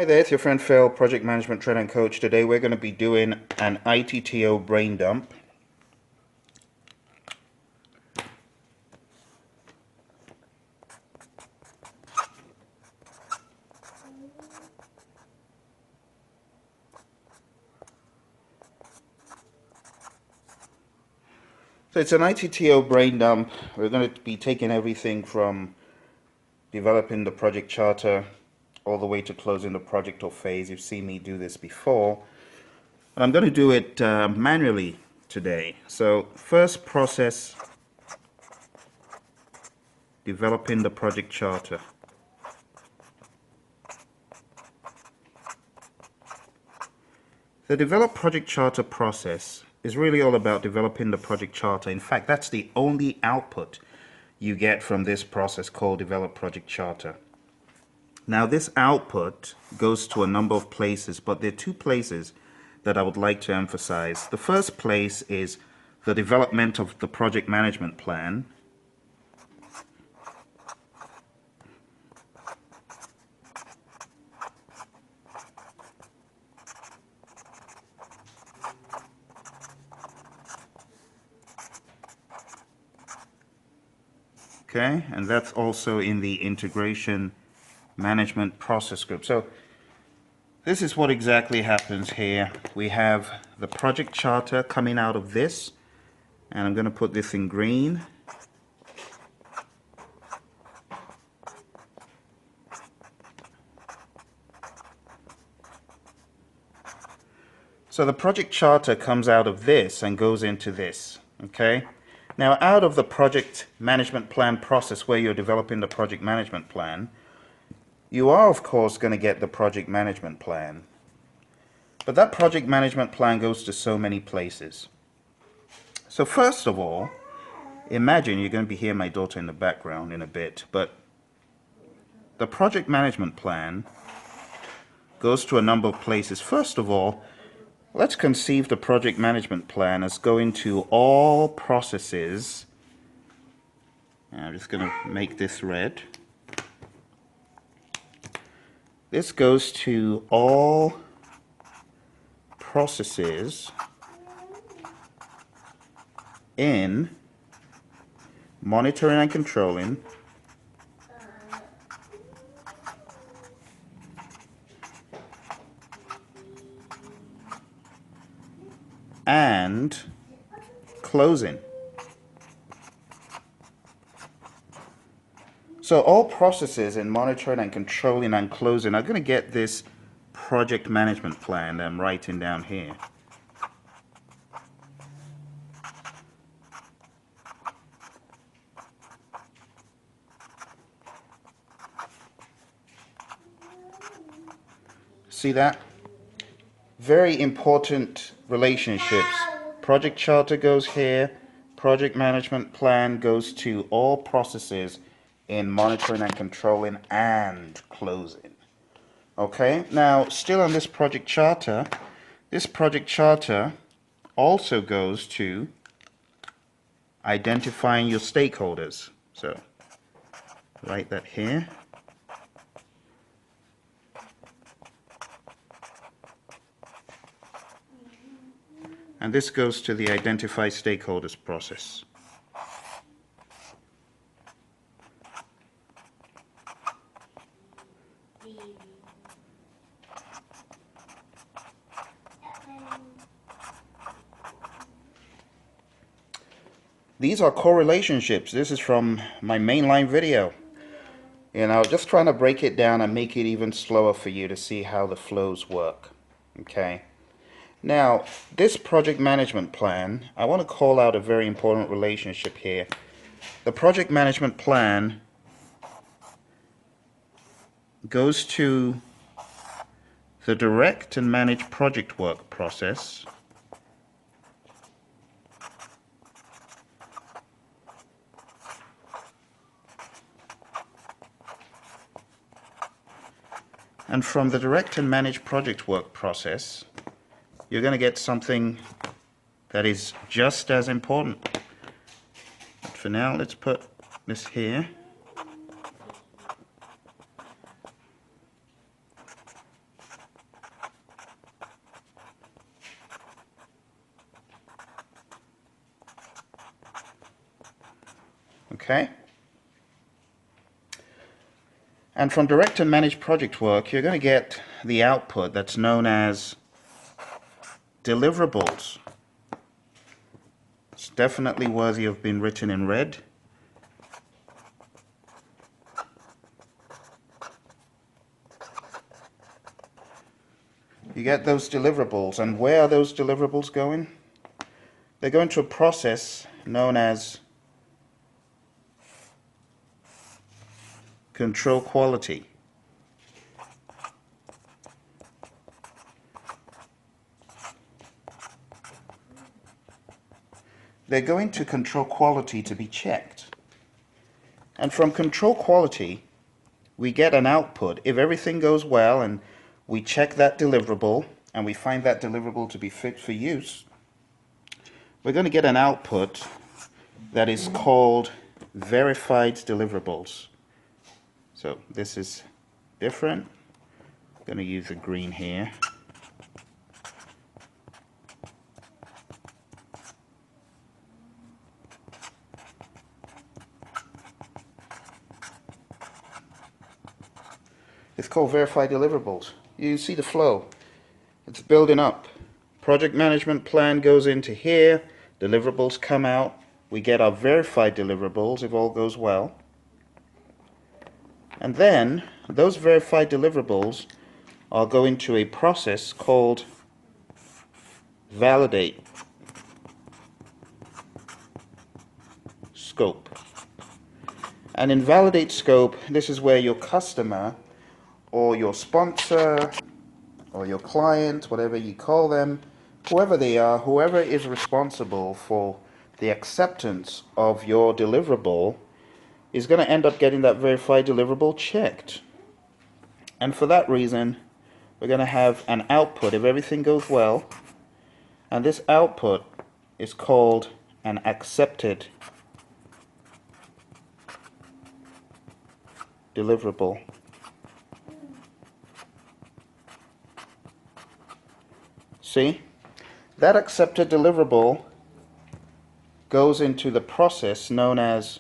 Hi there, it's your friend Phil, Project Management Trainer and Coach. Today we're going to be doing an ITTO brain dump. So it's an ITTO brain dump. We're going to be taking everything from developing the project charter all the way to closing the project or phase. You've seen me do this before. But I'm going to do it manually today. So first process, developing the project charter. The develop project charter process is really all about developing the project charter. In fact, that's the only output you get from this process called develop project charter. Now this output goes to a number of places, but there are two places that I would like to emphasize. The first place is the development of the project management plan. Okay, and that's also in the integration management process group. So this is what exactly happens here. We have the project charter coming out of this, and I'm going to put this in green. So the project charter comes out of this and goes into this, okay? Now out of the project management plan process where you're developing the project management plan, you are of course going to get the project management plan. But that project management plan goes to so many places. So first of all, imagine you're going to be hearing my daughter in the background in a bit, but the project management plan goes to a number of places. First of all, let's conceive the project management plan as going to all processes. I'm just going to make this red. This goes to all processes in monitoring and controlling and closing. So all processes in monitoring and controlling and closing are going to get this project management plan that I'm writing down here. See that? Very important relationships. Project charter goes here. Project management plan goes to all processes in monitoring and controlling and closing. Okay, now still on this project charter also goes to identifying your stakeholders. So write that here. And this goes to the identify stakeholders process. These are core relationships. This is from my mainline video. And I was just trying to break it down and make it even slower for you to see how the flows work. Okay. Now, this project management plan, I want to call out a very important relationship here. The project management plan goes to the direct and manage project work process. And from the direct and manage project work process, you're going to get something that is just as important. But for now, let's put this here. Okay? And from direct and managed project work, you're going to get the output that's known as deliverables. It's definitely worthy of being written in red. You get those deliverables, and where are those deliverables going? They're going to a process known as control quality. They're going to control quality to be checked. And from control quality, we get an output. If everything goes well and we check that deliverable and we find that deliverable to be fit for use, we're going to get an output that is called verified deliverables. So this is different. I'm going to use the green here. It's called verified deliverables. You see the flow. It's building up. Project management plan goes into here. Deliverables come out. We get our verified deliverables if all goes well. And then those verified deliverables are going to a process called validate scope. And in validate scope, this is where your customer or your sponsor or your client, whatever you call them, whoever they are, whoever is responsible for the acceptance of your deliverable is going to end up getting that verified deliverable checked. And for that reason, we're going to have an output if everything goes well, and this output is called an accepted deliverable. See? That accepted deliverable goes into the process known as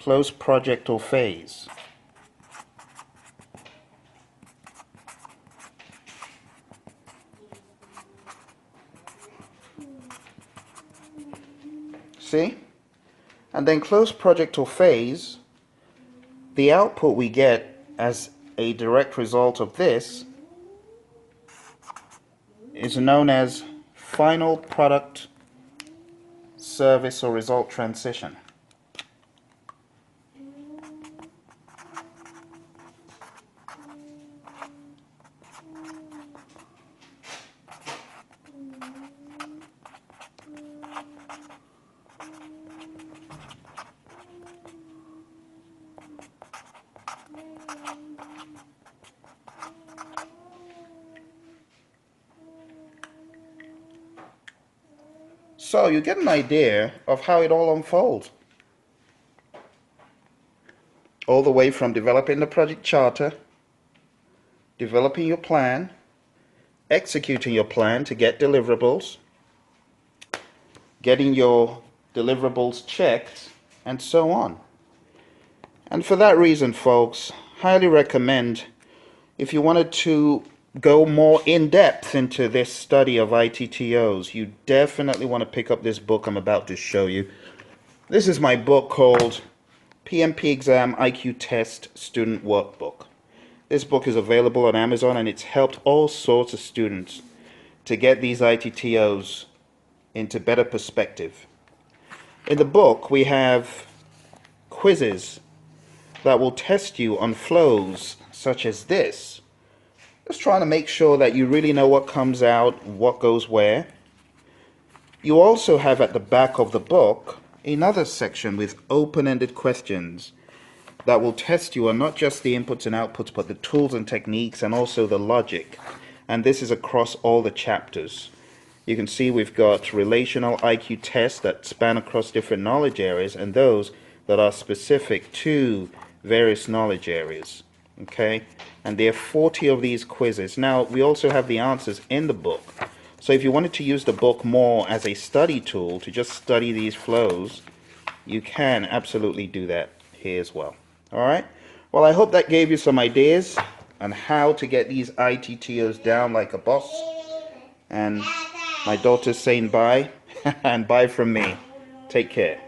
close project or phase. See? And then close project or phase, the output we get as a direct result of this is known as final product, service, or result transition. So you get an idea of how it all unfolds. All the way from developing the project charter, developing your plan, executing your plan to get deliverables, getting your deliverables checked, and so on. And for that reason, folks, highly recommend, if you wanted to go more in depth into this study of ITTOs, you definitely want to pick up this book I'm about to show you. This is my book called PMP Exam IQ Test Student Workbook. This book is available on Amazon, and it's helped all sorts of students to get these ITTOs into better perspective. In the book, we have quizzes that will test you on flows such as this. Just trying to make sure that you really know what comes out, what goes where. You also have at the back of the book another section with open-ended questions that will test you on not just the inputs and outputs, but the tools and techniques and also the logic. And this is across all the chapters. You can see we've got relational IQ tests that span across different knowledge areas and those that are specific to various knowledge areas. Okay, and there are 40 of these quizzes. Now, we also have the answers in the book, So if you wanted to use the book more as a study tool to just study these flows, you can absolutely do that here as well. All right. Well, I hope that gave you some ideas on how to get these ITTOs down like a boss. And my daughter's saying bye, and bye from me. Take care.